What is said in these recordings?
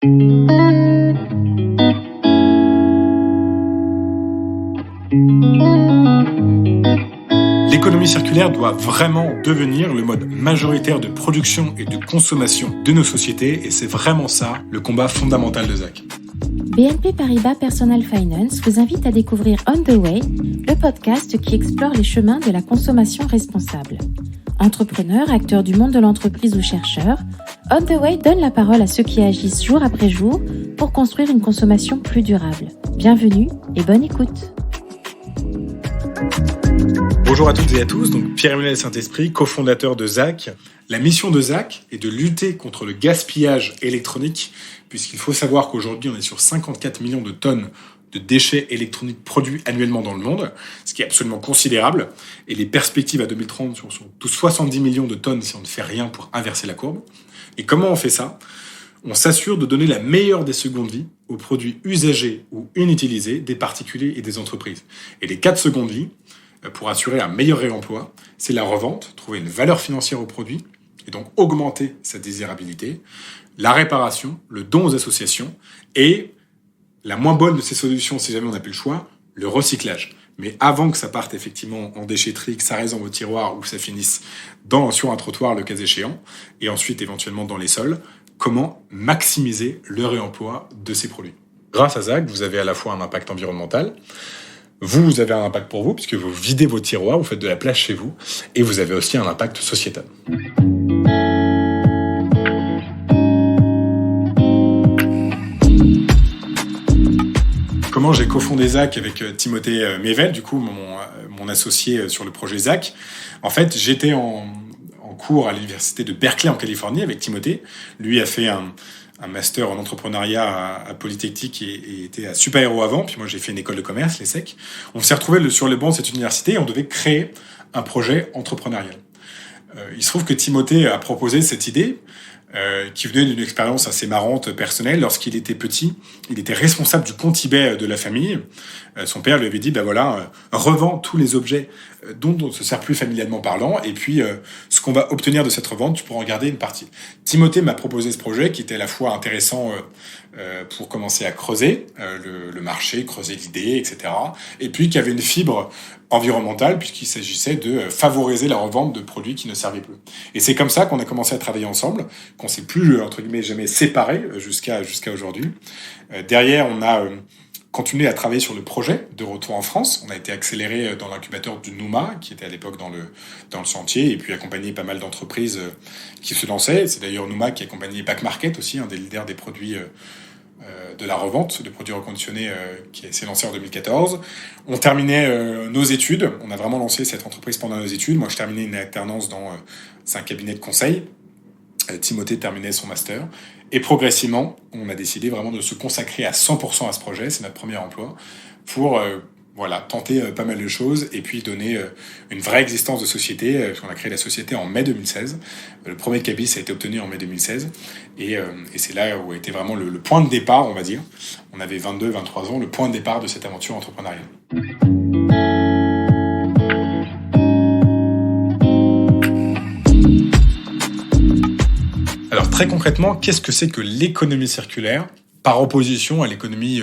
L'économie circulaire doit vraiment devenir le mode majoritaire de production et de consommation de nos sociétés, et c'est vraiment ça le combat fondamental de Zach. BNP Paribas Personal Finance vous invite à découvrir On the Way, le podcast qui explore les chemins de la consommation responsable. Entrepreneurs, acteurs du monde de l'entreprise ou chercheurs, On the Way donne la parole à ceux qui agissent jour après jour pour construire une consommation plus durable. Bienvenue et bonne écoute. Bonjour à toutes et à tous, donc Pierre-Emmanuel Saint-Esprit, cofondateur de Zach. La mission de Zach est de lutter contre le gaspillage électronique, puisqu'il faut savoir qu'aujourd'hui on est sur 54 millions de tonnes de déchets électroniques produits annuellement dans le monde, ce qui est absolument considérable, et les perspectives à 2030 sont tous 70 millions de tonnes si on ne fait rien pour inverser la courbe. Et comment on fait ça ? On s'assure de donner la meilleure des secondes vies aux produits usagés ou inutilisés des particuliers et des entreprises. Et les 4 secondes vies, pour assurer un meilleur réemploi, c'est la revente, trouver une valeur financière au produit, et donc augmenter sa désirabilité, la réparation, le don aux associations, et la moins bonne de ces solutions, si jamais on n'a plus le choix, le recyclage. Mais avant que ça parte effectivement en déchetterie, que ça reste dans vos tiroirs ou que ça finisse sur un trottoir le cas échéant, et ensuite éventuellement dans les sols, comment maximiser le réemploi de ces produits. Grâce à Zach, vous avez à la fois un impact environnemental, vous avez un impact pour vous, puisque vous videz vos tiroirs, vous faites de la place chez vous, et vous avez aussi un impact sociétal. Comment j'ai cofondé Zach avec Timothée Mével, du coup mon associé sur le projet Zach. En fait, j'étais en cours à l'université de Berkeley en Californie avec Timothée. Lui a fait un master en entrepreneuriat à Polytechnique et était à Super Héros avant. Puis moi, j'ai fait une école de commerce, l'ESSEC. On s'est retrouvés sur le banc de cette université et on devait créer un projet entrepreneurial. Il se trouve que Timothée a proposé cette idée qui venait d'une expérience assez marrante personnelle. Lorsqu'il était petit, il était responsable du compte eBay de la famille. Son père lui avait dit, revends tous les objets dont on ne se sert plus familialement parlant, et puis ce qu'on va obtenir de cette revente, tu pourras en garder une partie. Timothée m'a proposé ce projet qui était à la fois intéressant pour commencer à creuser le marché, creuser l'idée, etc. Et puis qui avait une fibre environnementale, puisqu'il s'agissait de favoriser la revente de produits qui ne servaient plus. Et c'est comme ça qu'on a commencé à travailler ensemble, qu'on s'est plus, entre guillemets, jamais séparés jusqu'à aujourd'hui. Derrière, on a continué à travailler sur le projet de retour en France. On a été accéléré dans l'incubateur du Nouma, qui était à l'époque dans le chantier, et puis accompagné pas mal d'entreprises qui se lançaient. C'est d'ailleurs Nouma qui a accompagné Back Market aussi, un des leaders des produits de la revente de produits reconditionnés qui s'est lancé en 2014. On terminait nos études. On a vraiment lancé cette entreprise pendant nos études. Moi, je terminais une alternance dans un cabinet de conseil. Timothée terminait son master. Et progressivement, on a décidé vraiment de se consacrer à 100% à ce projet. C'est notre premier emploi pour tenter pas mal de choses et puis donner une vraie existence de société. Parce qu'on a créé la société en mai 2016. Le premier cabis a été obtenu en mai 2016. Et c'est là où a été vraiment le point de départ, on va dire. On avait 22, 23 ans, le point de départ de cette aventure entrepreneuriale. Alors très concrètement, qu'est-ce que c'est que l'économie circulaire par opposition à l'économie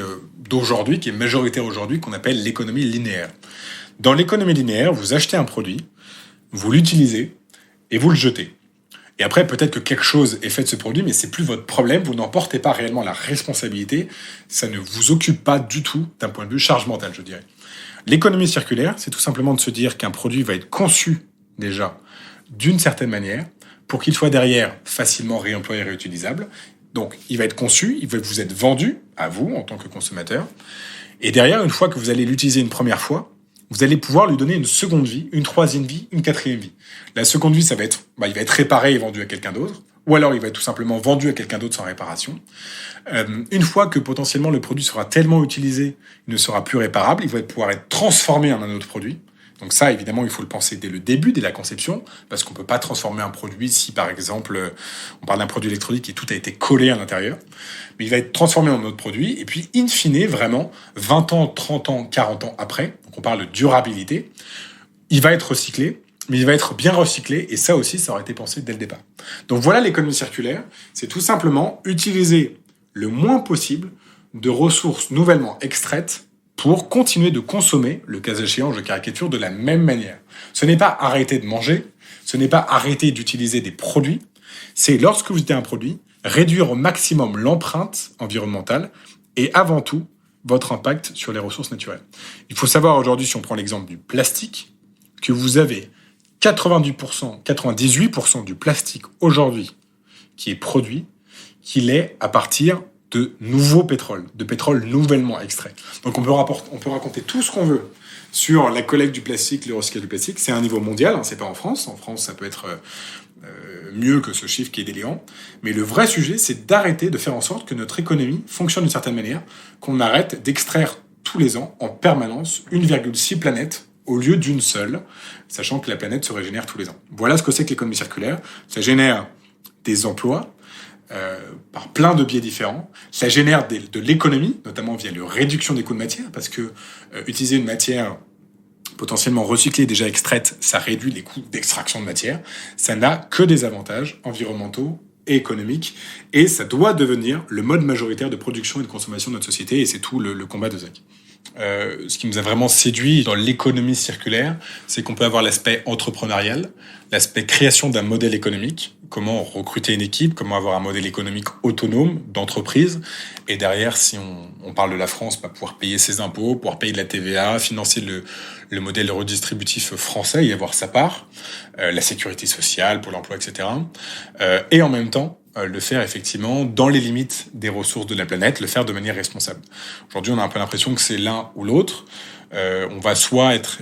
d'aujourd'hui, qui est majoritaire aujourd'hui, qu'on appelle l'économie linéaire. Dans l'économie linéaire, vous achetez un produit, vous l'utilisez et vous le jetez. Et après, peut-être que quelque chose est fait de ce produit, mais c'est plus votre problème, vous n'en portez pas réellement la responsabilité, ça ne vous occupe pas du tout d'un point de vue charge mentale, je dirais. L'économie circulaire, c'est tout simplement de se dire qu'un produit va être conçu déjà d'une certaine manière, pour qu'il soit derrière facilement réemployé et réutilisable. Donc, il va être conçu, il va vous être vendu à vous en tant que consommateur. Et derrière, une fois que vous allez l'utiliser une première fois, vous allez pouvoir lui donner une seconde vie, une troisième vie, une quatrième vie. La seconde vie, ça va être, il va être réparé et vendu à quelqu'un d'autre. Ou alors, il va être tout simplement vendu à quelqu'un d'autre sans réparation. Une fois que potentiellement le produit sera tellement utilisé, il ne sera plus réparable, il va pouvoir être transformé en un autre produit. Donc ça, évidemment, il faut le penser dès le début, dès la conception, parce qu'on ne peut pas transformer un produit si, par exemple, on parle d'un produit électronique et tout a été collé à l'intérieur. Mais il va être transformé en un autre produit, et puis, in fine, vraiment, 20 ans, 30 ans, 40 ans après, donc on parle de durabilité, il va être recyclé, mais il va être bien recyclé, et ça aussi, ça aurait été pensé dès le départ. Donc voilà l'économie circulaire, c'est tout simplement utiliser le moins possible de ressources nouvellement extraites pour continuer de consommer, le cas échéant, je caricature, de la même manière. Ce n'est pas arrêter de manger, ce n'est pas arrêter d'utiliser des produits, c'est lorsque vous utilisez un produit, réduire au maximum l'empreinte environnementale et avant tout, votre impact sur les ressources naturelles. Il faut savoir aujourd'hui, si on prend l'exemple du plastique, que vous avez 98% du plastique aujourd'hui qui est produit, qu'il est à partir de nouveaux pétroles, de pétrole nouvellement extrait. Donc on peut raconter tout ce qu'on veut sur la collecte du plastique, le recyclage du plastique. C'est un niveau mondial, hein, c'est pas en France. En France, ça peut être mieux que ce chiffre qui est déliant. Mais le vrai sujet, c'est d'arrêter de faire en sorte que notre économie fonctionne d'une certaine manière, qu'on arrête d'extraire tous les ans, en permanence, 1,6 planètes au lieu d'une seule, sachant que la planète se régénère tous les ans. Voilà ce que c'est que l'économie circulaire. Ça génère des emplois, par plein de biais différents. Ça génère de l'économie, notamment via la réduction des coûts de matière, parce que utiliser une matière potentiellement recyclée, déjà extraite, ça réduit les coûts d'extraction de matière. Ça n'a que des avantages environnementaux et économiques, et ça doit devenir le mode majoritaire de production et de consommation de notre société, et c'est tout le combat de Zach. Ce qui nous a vraiment séduit dans l'économie circulaire, c'est qu'on peut avoir l'aspect entrepreneurial, l'aspect création d'un modèle économique, comment recruter une équipe, comment avoir un modèle économique autonome d'entreprise, et derrière, si on parle de la France, pouvoir payer ses impôts, pouvoir payer de la TVA, financer le modèle redistributif français, y avoir sa part, la sécurité sociale, pour l'emploi, etc. Et en même temps, le faire effectivement dans les limites des ressources de la planète, le faire de manière responsable. Aujourd'hui, on a un peu l'impression que c'est l'un ou l'autre. On va soit être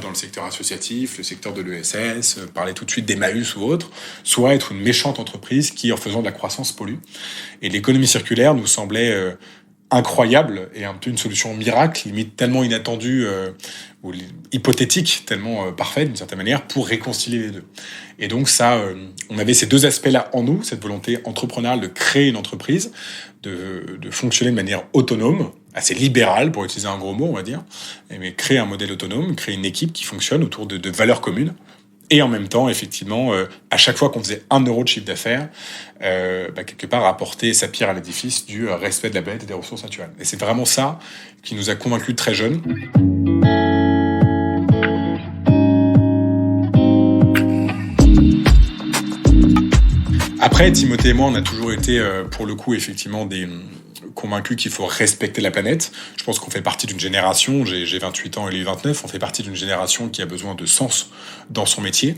dans le secteur associatif, le secteur de l'ESS, parler tout de suite d'Emmaüs ou autre, soit être une méchante entreprise qui, en faisant de la croissance, pollue. Et l'économie circulaire nous semblait incroyable et un peu une solution miracle, limite tellement inattendue ou hypothétique, tellement parfaite d'une certaine manière, pour réconcilier les deux. Et donc ça, on avait ces deux aspects-là en nous, cette volonté entrepreneuriale de créer une entreprise, de fonctionner de manière autonome, assez libérale, pour utiliser un gros mot, on va dire, mais créer un modèle autonome, créer une équipe qui fonctionne autour de valeurs communes. Et en même temps, effectivement, à chaque fois qu'on faisait 1 euro de chiffre d'affaires, quelque part apporter sa pierre à l'édifice du respect de la planète et des ressources naturelles. Et c'est vraiment ça qui nous a convaincus très jeunes. Après, Timothée et moi, on a toujours été, pour le coup, effectivement, convaincus qu'il faut respecter la planète. Je pense qu'on fait partie d'une génération, j'ai 28 ans et lui 29, on fait partie d'une génération qui a besoin de sens dans son métier,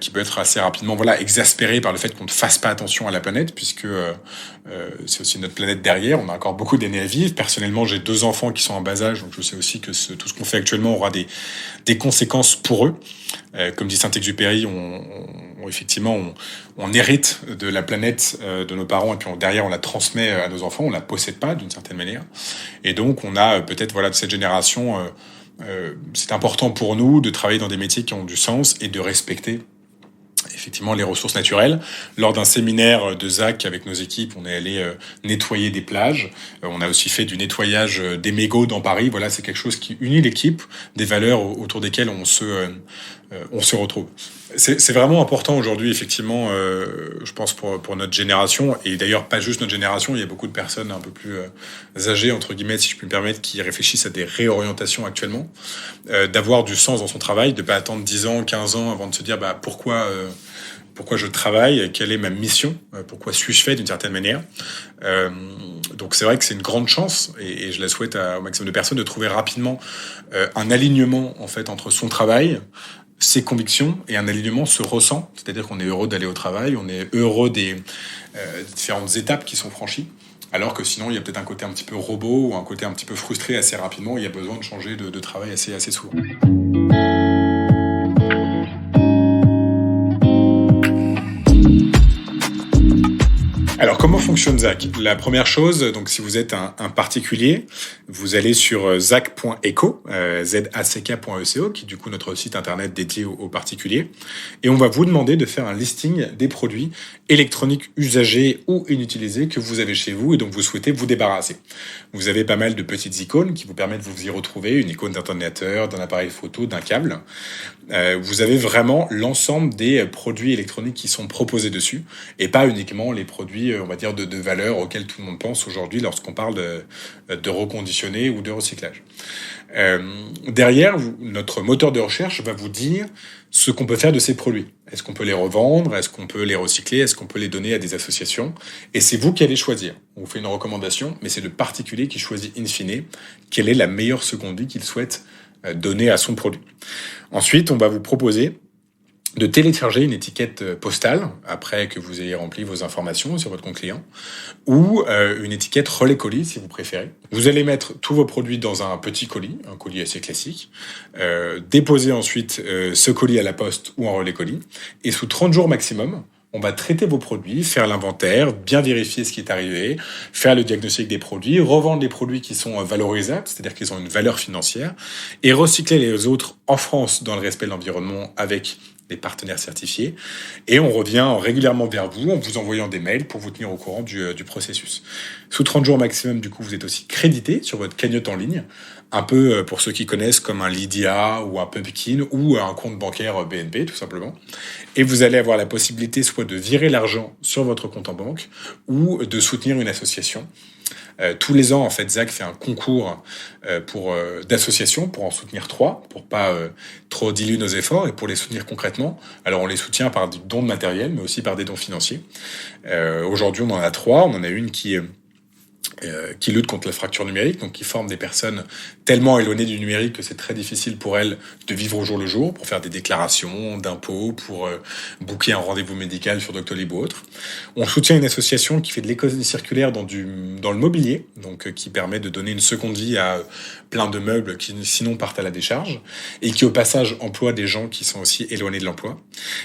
qui peut être assez rapidement exaspéré par le fait qu'on ne fasse pas attention à la planète, puisque c'est aussi notre planète derrière, on a encore beaucoup d'années à vivre. Personnellement, j'ai 2 enfants qui sont en bas âge, donc je sais aussi que tout ce qu'on fait actuellement aura des conséquences pour eux. Comme dit Saint-Exupéry, on hérite de la planète de nos parents et puis derrière on la transmet à nos enfants, on la possède pas d'une certaine manière. Et donc on a peut-être de cette génération, c'est important pour nous de travailler dans des métiers qui ont du sens et de respecter effectivement les ressources naturelles. Lors d'un séminaire de ZAC avec nos équipes, on est allé nettoyer des plages. On a aussi fait du nettoyage des mégots dans Paris. Voilà, c'est quelque chose qui unit l'équipe, des valeurs autour desquelles on se retrouve. C'est vraiment important aujourd'hui, effectivement, je pense pour notre génération, et d'ailleurs pas juste notre génération, il y a beaucoup de personnes un peu plus âgées, entre guillemets, si je puis me permettre, qui réfléchissent à des réorientations actuellement, d'avoir du sens dans son travail, de pas attendre 10 ans, 15 ans avant de se dire pourquoi je travaille, quelle est ma mission, pourquoi suis-je fait d'une certaine manière. Donc c'est vrai que c'est une grande chance, et je la souhaite au maximum de personnes, de trouver rapidement un alignement en fait entre son travail, ses convictions, et un alignement se ressent, c'est-à-dire qu'on est heureux d'aller au travail, on est heureux des différentes étapes qui sont franchies, alors que sinon il y a peut-être un côté un petit peu robot ou un côté un petit peu frustré assez rapidement, il y a besoin de changer de travail assez souvent. Alors, comment fonctionne ZAC ? La première chose, donc si vous êtes un particulier, vous allez sur zac.eco, zack.eco, qui est du coup notre site internet dédié aux particuliers, et on va vous demander de faire un listing des produits électroniques usagés ou inutilisés que vous avez chez vous et dont vous souhaitez vous débarrasser. Vous avez pas mal de petites icônes qui vous permettent de vous y retrouver, une icône d'un ordinateur, d'un appareil photo, d'un câble. Vous avez vraiment l'ensemble des produits électroniques qui sont proposés dessus, et pas uniquement les produits, on va dire, de de valeurs auxquelles tout le monde pense aujourd'hui lorsqu'on parle de reconditionner ou de recyclage. Derrière, notre moteur de recherche va vous dire ce qu'on peut faire de ces produits. Est-ce qu'on peut les revendre? Est-ce qu'on peut les recycler? Est-ce qu'on peut les donner à des associations? Et c'est vous qui allez choisir. On vous fait une recommandation, mais c'est le particulier qui choisit in fine quelle est la meilleure seconde vie qu'il souhaite donner à son produit. Ensuite, on va vous proposer de télécharger une étiquette postale après que vous ayez rempli vos informations sur votre compte client ou une étiquette relais colis si vous préférez. Vous allez mettre tous vos produits dans un petit colis, un colis assez classique, déposer ensuite ce colis à la poste ou en relais colis et sous 30 jours maximum, on va traiter vos produits, faire l'inventaire, bien vérifier ce qui est arrivé, faire le diagnostic des produits, revendre les produits qui sont valorisables, c'est-à-dire qu'ils ont une valeur financière, et recycler les autres en France dans le respect de l'environnement avec des partenaires certifiés. Et on revient régulièrement vers vous en vous envoyant des mails pour vous tenir au courant du processus. Sous 30 jours maximum, du coup, vous êtes aussi crédité sur votre cagnotte en ligne, un peu pour ceux qui connaissent comme un Lydia ou un Pumpkin ou un compte bancaire BNP, tout simplement. Et vous allez avoir la possibilité soit de virer l'argent sur votre compte en banque ou de soutenir une association. Tous les ans, en fait, Zach fait un concours d'associations pour en soutenir 3, pour pas trop diluer nos efforts et pour les soutenir concrètement. Alors, on les soutient par des dons de matériel, mais aussi par des dons financiers. Aujourd'hui, on en a 3. On en a une qui lutte contre la fracture numérique, donc qui forme des personnes tellement éloignées du numérique que c'est très difficile pour elles de vivre au jour le jour, pour faire des déclarations d'impôts, pour booker un rendez-vous médical sur Doctolib ou autre. On soutient une association qui fait de l'économie circulaire dans le mobilier, donc qui permet de donner une seconde vie à plein de meubles qui sinon partent à la décharge, et qui au passage emploie des gens qui sont aussi éloignés de l'emploi.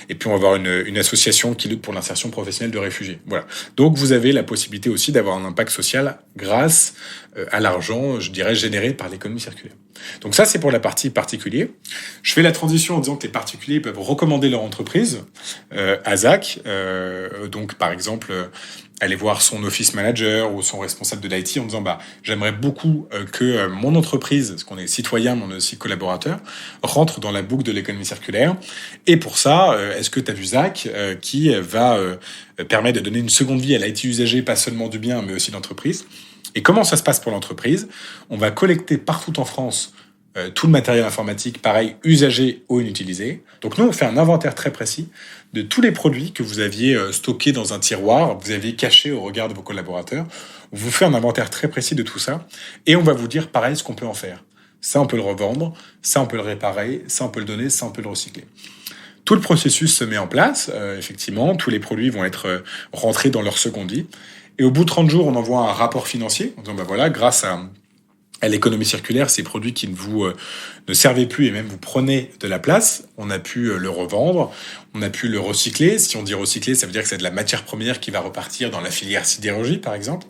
Et puis on va avoir une association qui lutte pour l'insertion professionnelle de réfugiés. Voilà. Donc vous avez la possibilité aussi d'avoir un impact social grâce à l'argent, je dirais, généré par l'économie circulaire. Donc ça, c'est pour la partie particulier. Je fais la transition en disant que les particuliers peuvent recommander leur entreprise à Zach. Donc, par exemple, aller voir son office manager ou son responsable de l'IT en disant j'aimerais beaucoup que mon entreprise, parce qu'on est citoyen, mais on est aussi collaborateur, rentre dans la boucle de l'économie circulaire. Et pour ça, est-ce que tu as vu Zach qui va permettre de donner une seconde vie à l'IT usager, pas seulement du bien, mais aussi d'entreprise. Et comment ça se passe pour l'entreprise? On va collecter partout en France tout le matériel informatique, pareil, usagé ou inutilisé. Donc nous, on fait un inventaire très précis de tous les produits que vous aviez stockés dans un tiroir, vous aviez caché au regard de vos collaborateurs. On vous fait un inventaire très précis de tout ça et on va vous dire, pareil, ce qu'on peut en faire. Ça, on peut le revendre, ça, on peut le réparer, ça, on peut le donner, ça, on peut le recycler. Tout le processus se met en place, effectivement, tous les produits vont être rentrés dans leur seconde vie. Et au bout de 30 jours, on envoie un rapport financier en disant, voilà, grâce à l'économie circulaire, ces produits qui ne servaient plus et même vous prenez de la place, on a pu le revendre, on a pu le recycler. Si on dit recycler, ça veut dire que c'est de la matière première qui va repartir dans la filière sidérurgie, par exemple.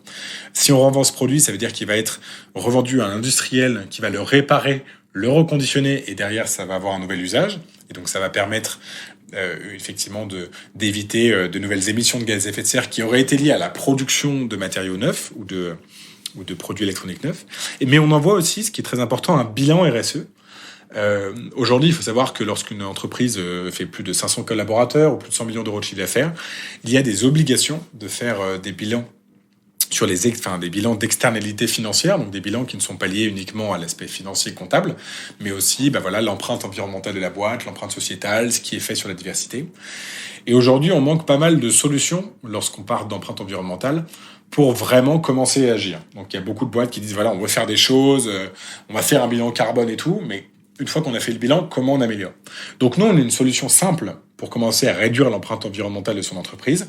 Si on revend ce produit, ça veut dire qu'il va être revendu à un industriel qui va le réparer, le reconditionner et derrière, ça va avoir un nouvel usage. Et donc, ça va permettre effectivement d'éviter de nouvelles émissions de gaz à effet de serre qui auraient été liées à la production de matériaux neufs ou de produits électroniques neufs. Mais on envoie aussi, ce qui est très important, un bilan RSE. Aujourd'hui, il faut savoir que lorsqu'une entreprise fait plus de 500 collaborateurs ou plus de 100 millions d'euros de chiffre d'affaires, il y a des obligations de faire des bilans sur des bilans d'externalité financière, donc des bilans qui ne sont pas liés uniquement à l'aspect financier comptable, mais aussi l'empreinte environnementale de la boîte, l'empreinte sociétale, ce qui est fait sur la diversité. Et aujourd'hui, on manque pas mal de solutions lorsqu'on parle d'empreinte environnementale pour vraiment commencer à agir. Donc il y a beaucoup de boîtes qui disent on va faire des choses, on va faire un bilan carbone et tout, mais une fois qu'on a fait le bilan, comment on améliore? Donc nous, on a une solution simple pour commencer à réduire l'empreinte environnementale de son entreprise.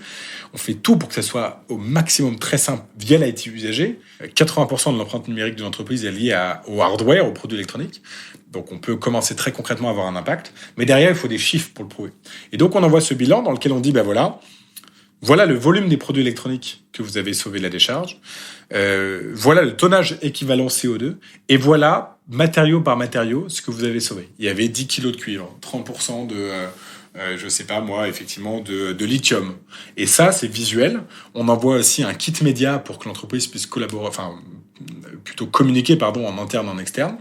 On fait tout pour que ça soit au maximum très simple via l'IT usager. 80% de l'empreinte numérique d'une entreprise est liée au hardware, aux produits électroniques. Donc on peut commencer très concrètement à avoir un impact. Mais derrière, il faut des chiffres pour le prouver. Et donc on envoie ce bilan dans lequel on dit, voilà le volume des produits électroniques que vous avez sauvé de la décharge. Voilà le tonnage équivalent CO2. Et voilà, matériau par matériau, ce que vous avez sauvé. Il y avait 10 kilos de cuivre, 30% de lithium. Et ça, c'est visuel. On envoie aussi un kit média pour que l'entreprise puisse communiquer en interne et en externe.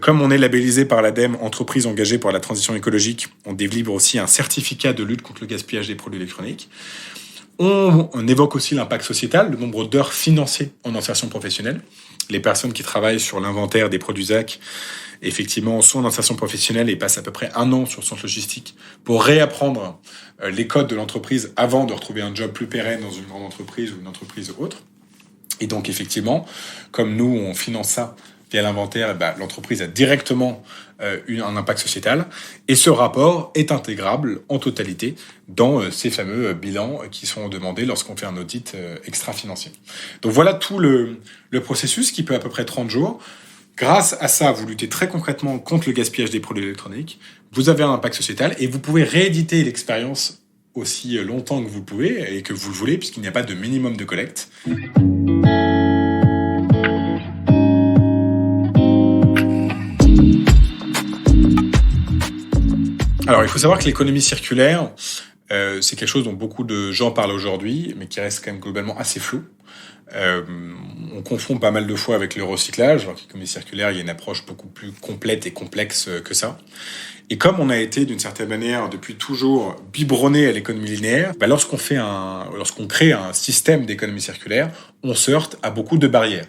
Comme on est labellisé par l'ADEME, entreprise engagée pour la transition écologique, on délivre aussi un certificat de lutte contre le gaspillage des produits électroniques. On évoque aussi l'impact sociétal, le nombre d'heures financées en insertion professionnelle. Les personnes qui travaillent sur l'inventaire des produits ZAC, effectivement, sont en insertion professionnelle et passent à peu près 1 an sur le centre logistique pour réapprendre les codes de l'entreprise avant de retrouver un job plus pérenne dans une grande entreprise ou une entreprise autre. Et donc, effectivement, comme nous, on finance ça via l'inventaire, l'entreprise a directement un impact sociétal. Et ce rapport est intégrable en totalité dans ces fameux bilans qui sont demandés lorsqu'on fait un audit extra-financier. Donc voilà tout le processus qui peut à peu près 30 jours. Grâce à ça, vous luttez très concrètement contre le gaspillage des produits électroniques. Vous avez un impact sociétal et vous pouvez rééditer l'expérience aussi longtemps que vous pouvez et que vous le voulez, puisqu'il n'y a pas de minimum de collecte. Alors, il faut savoir que l'économie circulaire, c'est quelque chose dont beaucoup de gens parlent aujourd'hui, mais qui reste quand même globalement assez flou. On confond pas mal de fois avec le recyclage, alors que l'économie circulaire, il y a une approche beaucoup plus complète et complexe que ça. Et comme on a été, d'une certaine manière, depuis toujours biberonné à l'économie linéaire, lorsqu'on crée un système d'économie circulaire, on se heurte à beaucoup de barrières.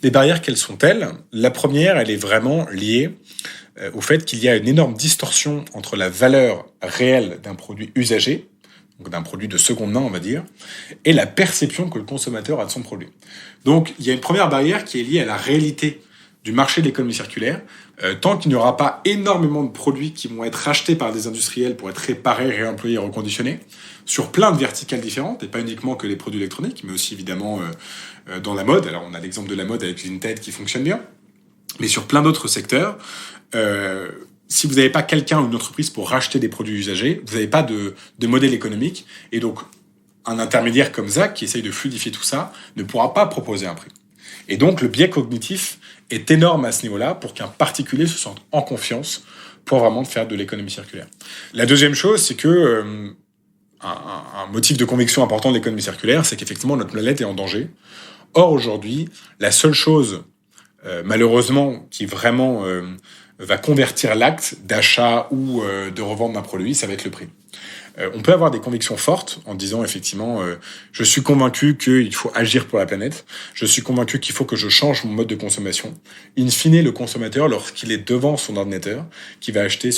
Les barrières, quelles sont-elles ? La première, elle est vraiment liée au fait qu'il y a une énorme distorsion entre la valeur réelle d'un produit usagé, donc d'un produit de seconde main, on va dire, et la perception que le consommateur a de son produit. Donc, il y a une première barrière qui est liée à la réalité du marché de l'économie circulaire. Tant qu'il n'y aura pas énormément de produits qui vont être rachetés par des industriels pour être réparés, réemployés, reconditionnés, sur plein de verticales différentes, et pas uniquement que les produits électroniques, mais aussi évidemment dans la mode. Alors, on a l'exemple de la mode avec Vinted qui fonctionne bien, mais sur plein d'autres secteurs, si vous n'avez pas quelqu'un ou une entreprise pour racheter des produits usagés, vous n'avez pas de modèle économique. Et donc, un intermédiaire comme ZAC, qui essaye de fluidifier tout ça, ne pourra pas proposer un prix. Et donc, le biais cognitif est énorme à ce niveau-là pour qu'un particulier se sente en confiance pour vraiment faire de l'économie circulaire. La deuxième chose, c'est que un motif de conviction important de l'économie circulaire, c'est qu'effectivement, notre planète est en danger. Or, aujourd'hui, la seule chose, malheureusement, qui vraiment va convertir l'acte d'achat ou de revente d'un produit, ça va être le prix. On peut avoir des convictions fortes en disant effectivement je suis convaincu qu'il faut agir pour la planète, je suis convaincu qu'il faut que je change mon mode de consommation. In fine, le consommateur, lorsqu'il est devant son ordinateur, qui va cliquer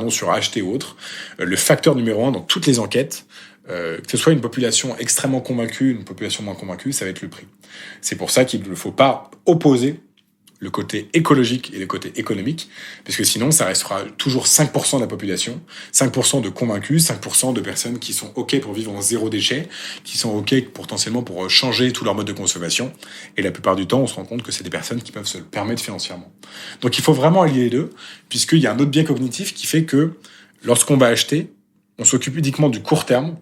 sur acheter ou autre, le facteur numéro 1 dans toutes les enquêtes, que ce soit une population extrêmement convaincue, une population moins convaincue, ça va être le prix. C'est pour ça qu'il ne faut pas opposer le côté écologique et le côté économique, parce que sinon, ça restera toujours 5% de la population, 5% de convaincus, 5% de personnes qui sont OK pour vivre en zéro déchet, qui sont OK potentiellement pour changer tout leur mode de consommation. Et la plupart du temps, on se rend compte que c'est des personnes qui peuvent se le permettre financièrement. Donc, il faut vraiment allier les deux, puisqu'il y a un autre biais cognitif qui fait que lorsqu'on va acheter, on s'occupe uniquement du court terme.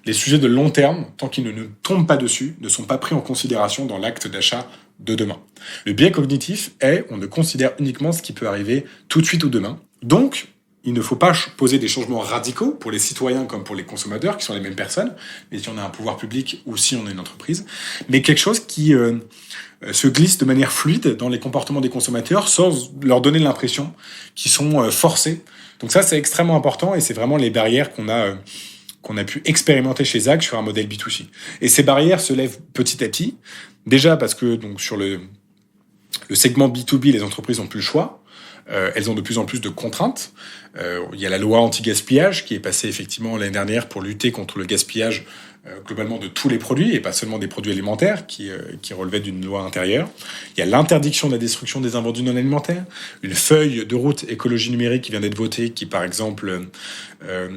Les sujets de long terme, tant qu'ils ne nous tombent pas dessus, ne sont pas pris en considération dans l'acte d'achat de demain. Le biais cognitif est, on ne considère uniquement ce qui peut arriver tout de suite ou demain. Donc, il ne faut pas poser des changements radicaux pour les citoyens comme pour les consommateurs, qui sont les mêmes personnes, mais si on a un pouvoir public ou si on est une entreprise, mais quelque chose qui se glisse de manière fluide dans les comportements des consommateurs sans leur donner l'impression qu'ils sont forcés. Donc ça, c'est extrêmement important et c'est vraiment les barrières qu'on a pu expérimenter chez ZAC sur un modèle B2C. Et ces barrières se lèvent petit à petit, déjà parce que donc sur le segment B2B, les entreprises n'ont plus le choix. Elles ont de plus en plus de contraintes. Il y a la loi anti-gaspillage qui est passée effectivement l'année dernière pour lutter contre le gaspillage globalement de tous les produits et pas seulement des produits alimentaires qui relevaient d'une loi intérieure. Il y a l'interdiction de la destruction des invendus non alimentaires, une feuille de route écologie numérique qui vient d'être votée qui par exemple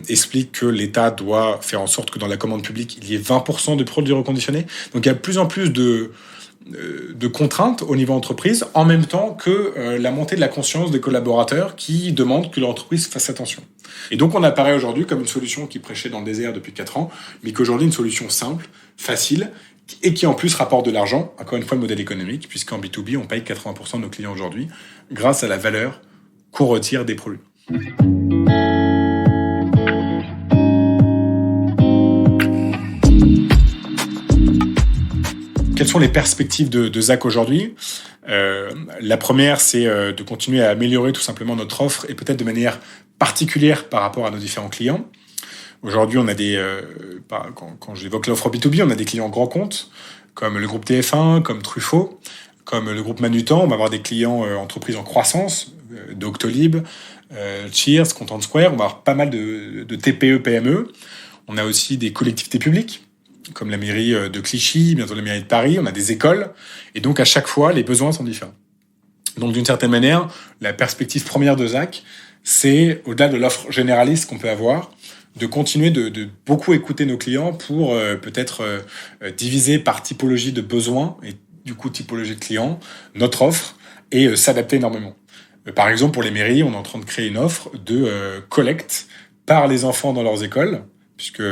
explique que l'État doit faire en sorte que dans la commande publique il y ait 20% de produits reconditionnés. Donc il y a de plus en plus de contraintes au niveau entreprise, en même temps que la montée de la conscience des collaborateurs qui demandent que l'entreprise fasse attention. Et donc on apparaît aujourd'hui comme une solution qui prêchait dans le désert depuis 4 ans, mais qu'aujourd'hui une solution simple, facile, et qui en plus rapporte de l'argent, encore une fois le modèle économique, puisqu'en B2B on paye 80% de nos clients aujourd'hui, grâce à la valeur qu'on retire des produits. Quelles sont les perspectives de ZAC aujourd'hui ? La première, c'est de continuer à améliorer tout simplement notre offre et peut-être de manière particulière par rapport à nos différents clients. Aujourd'hui, on a quand j'évoque l'offre B2B, on a des clients grands comptes, comme le groupe TF1, comme Truffaut, comme le groupe Manutan. On va avoir des clients entreprises en croissance, Doctolib, Cheers, Content Square. On va avoir pas mal de TPE, PME. On a aussi des collectivités publiques, comme la mairie de Clichy, bientôt la mairie de Paris. On a des écoles. Et donc, à chaque fois, les besoins sont différents. Donc, d'une certaine manière, la perspective première de ZAC, c'est, au-delà de l'offre généraliste qu'on peut avoir, de continuer de beaucoup écouter nos clients pour peut-être diviser par typologie de besoins et du coup typologie de clients notre offre et s'adapter énormément. Par exemple, pour les mairies, on est en train de créer une offre de collecte par les enfants dans leurs écoles, puisque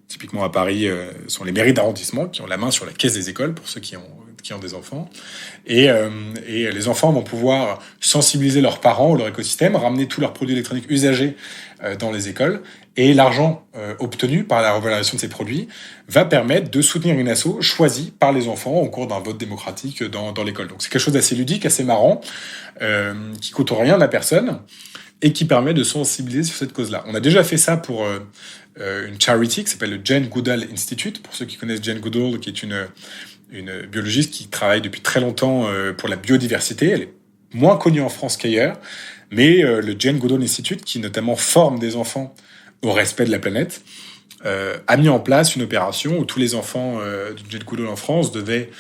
typiquement à Paris, sont les mairies d'arrondissement qui ont la main sur la caisse des écoles pour ceux qui ont des enfants. Et les enfants vont pouvoir sensibiliser leurs parents ou leur écosystème, ramener tous leurs produits électroniques usagés dans les écoles. Et l'argent obtenu par la revalorisation de ces produits va permettre de soutenir une asso choisie par les enfants au cours d'un vote démocratique dans l'école. Donc c'est quelque chose d'assez ludique, assez marrant, qui coûte rien à la personne et qui permet de sensibiliser sur cette cause-là. On a déjà fait ça pour une charity qui s'appelle le Jane Goodall Institute. Pour ceux qui connaissent Jane Goodall, qui est une biologiste qui travaille depuis très longtemps pour la biodiversité. Elle est moins connue en France qu'ailleurs, mais le Jane Goodall Institute, qui notamment forme des enfants au respect de la planète, a mis en place une opération où tous les enfants du Jane Goodall en France devaient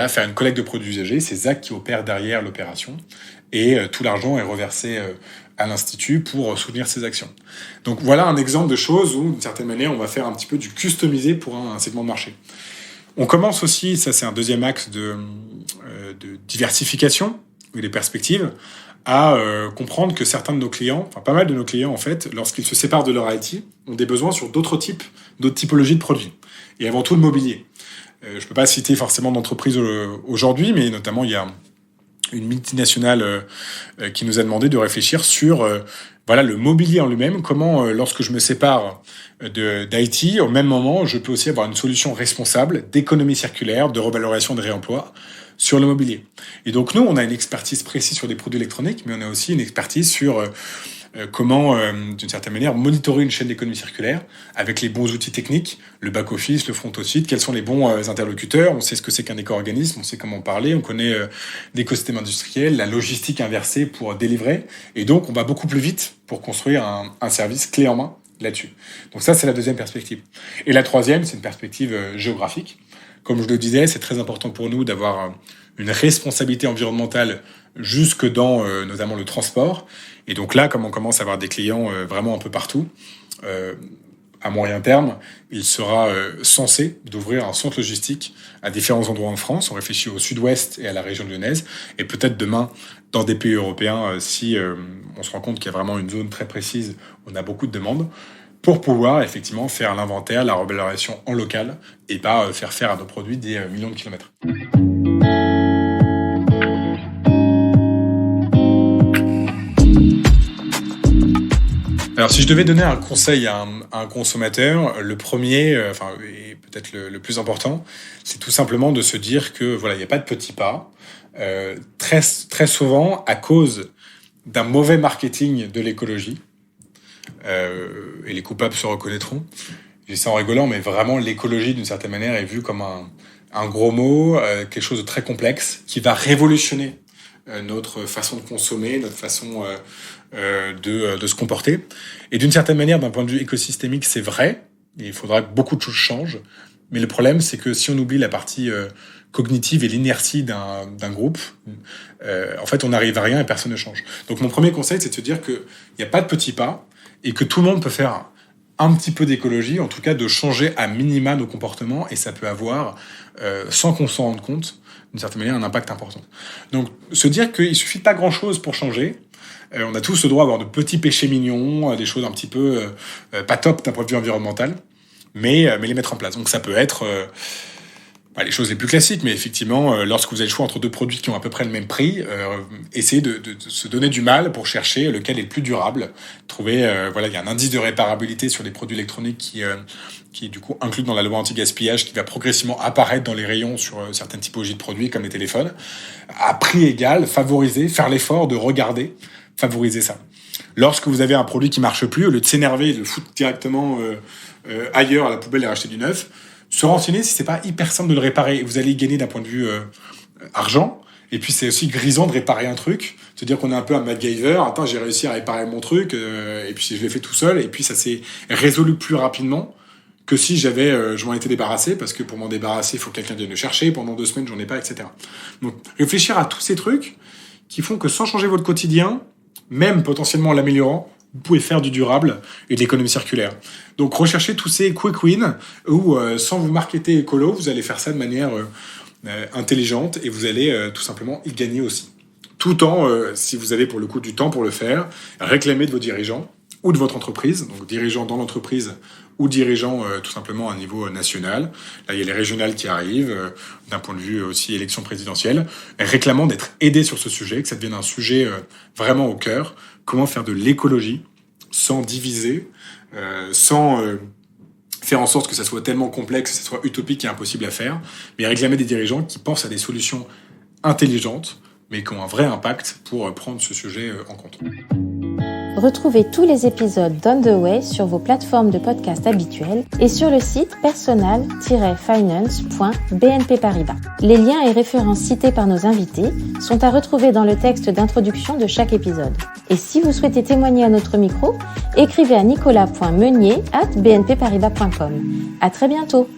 faire une collecte de produits usagés. C'est ZAC qui opère derrière l'opération, et tout l'argent est reversé à l'Institut pour soutenir ces actions. Donc voilà un exemple de choses où, d'une certaine manière, on va faire un petit peu du customisé pour un segment de marché. On commence aussi, ça c'est un deuxième axe de diversification et des perspectives, à comprendre que certains de nos clients, enfin pas mal de nos clients en fait, lorsqu'ils se séparent de leur IT, ont des besoins sur d'autres typologies de produits. Et avant tout le mobilier. Je ne peux pas citer forcément d'entreprise aujourd'hui, mais notamment il y a une multinationale qui nous a demandé de réfléchir sur le mobilier en lui-même, comment lorsque je me sépare d'IT, au même moment, je peux aussi avoir une solution responsable d'économie circulaire, de revalorisation de réemploi sur le mobilier. Et donc nous, on a une expertise précise sur des produits électroniques, mais on a aussi une expertise sur comment, d'une certaine manière, monitorer une chaîne d'économie circulaire avec les bons outils techniques, le back-office, le front-office, quels sont les bons interlocuteurs, on sait ce que c'est qu'un éco-organisme, on sait comment parler, on connaît l'écosystème industriel, la logistique inversée pour délivrer, et donc on va beaucoup plus vite pour construire un service clé en main là-dessus. Donc ça, c'est la deuxième perspective. Et la troisième, c'est une perspective géographique. Comme je le disais, c'est très important pour nous d'avoir une responsabilité environnementale jusque dans notamment le transport. Et donc là, comme on commence à avoir des clients vraiment un peu partout, à moyen terme, il sera censé d'ouvrir un centre logistique à différents endroits en France. On réfléchit au sud-ouest et à la région lyonnaise. Et peut-être demain, dans des pays européens, si on se rend compte qu'il y a vraiment une zone très précise, on a beaucoup de demandes, pour pouvoir effectivement faire l'inventaire, la revalorisation en local, et pas faire à nos produits des millions de kilomètres. Alors, si je devais donner un conseil à un consommateur, le premier, et peut-être le plus important, c'est tout simplement de se dire que il n'y a pas de petits pas. Très, très souvent, à cause d'un mauvais marketing de l'écologie, et les coupables se reconnaîtront. Je dis ça en rigolant, mais vraiment, l'écologie, d'une certaine manière, est vue comme un gros mot, quelque chose de très complexe, qui va révolutionner notre façon de consommer, notre façon de se comporter. Et d'une certaine manière, d'un point de vue écosystémique, c'est vrai. Il faudra que beaucoup de choses changent. Mais le problème, c'est que si on oublie la partie cognitive et l'inertie d'un groupe, en fait, on n'arrive à rien et personne ne change. Donc, mon premier conseil, c'est de se dire qu'il n'y a pas de petits pas et que tout le monde peut faire un petit peu d'écologie, en tout cas de changer à minima nos comportements, et ça peut avoir, sans qu'on s'en rende compte, d'une certaine manière, un impact important. Donc, se dire qu'il suffit pas grand-chose pour changer. On a tous le droit d'avoir de petits péchés mignons, des choses un petit peu pas top d'un point de vue environnemental, mais les mettre en place. Donc ça peut être les choses les plus classiques, mais effectivement, lorsque vous avez le choix entre deux produits qui ont à peu près le même prix, essayez de se donner du mal pour chercher lequel est le plus durable. Trouver, il y a un indice de réparabilité sur les produits électroniques qui est du coup inclus dans la loi anti-gaspillage, qui va progressivement apparaître dans les rayons sur certaines typologies de produits comme les téléphones. À prix égal, favoriser, faire l'effort de regarder, favoriser ça. lorsque vous avez un produit qui marche plus, au lieu de s'énerver et de le foutre directement ailleurs à la poubelle et racheter du neuf, se renseigner si c'est pas hyper simple de le réparer. Et vous allez gagner d'un point de vue argent. Et puis c'est aussi grisant de réparer un truc, se dire qu'on est un peu un MacGyver. Attends, j'ai réussi à réparer mon truc, et puis je l'ai fait tout seul, et puis ça s'est résolu plus rapidement que si je m'en étais débarrassé, parce que pour m'en débarrasser, il faut que quelqu'un vienne le chercher, pendant 2 semaines, j'en ai pas, etc. Donc réfléchir à tous ces trucs qui font que sans changer votre quotidien, même potentiellement en l'améliorant, vous pouvez faire du durable et de l'économie circulaire. Donc recherchez tous ces quick wins où, sans vous marketer écolo, vous allez faire ça de manière intelligente et vous allez tout simplement y gagner aussi. Tout en, si vous avez pour le coup du temps pour le faire, réclamer de vos dirigeants ou de votre entreprise, donc dirigeants dans l'entreprise ou dirigeants tout simplement à un niveau national. Là, il y a les régionales qui arrivent, d'un point de vue aussi élection présidentielle, réclamant d'être aidés sur ce sujet, que ça devienne un sujet vraiment au cœur. Comment faire de l'écologie sans diviser, sans faire en sorte que ça soit tellement complexe, que ça soit utopique et impossible à faire, mais réclamer des dirigeants qui pensent à des solutions intelligentes, mais qui ont un vrai impact pour prendre ce sujet en compte. Retrouvez tous les épisodes d'On the Way sur vos plateformes de podcast habituelles et sur le site personal-finance.bnp Paribas. Les liens et références cités par nos invités sont à retrouver dans le texte d'introduction de chaque épisode. Et si vous souhaitez témoigner à notre micro, écrivez à nicolas.meunier@bnpparibas.com. À très bientôt!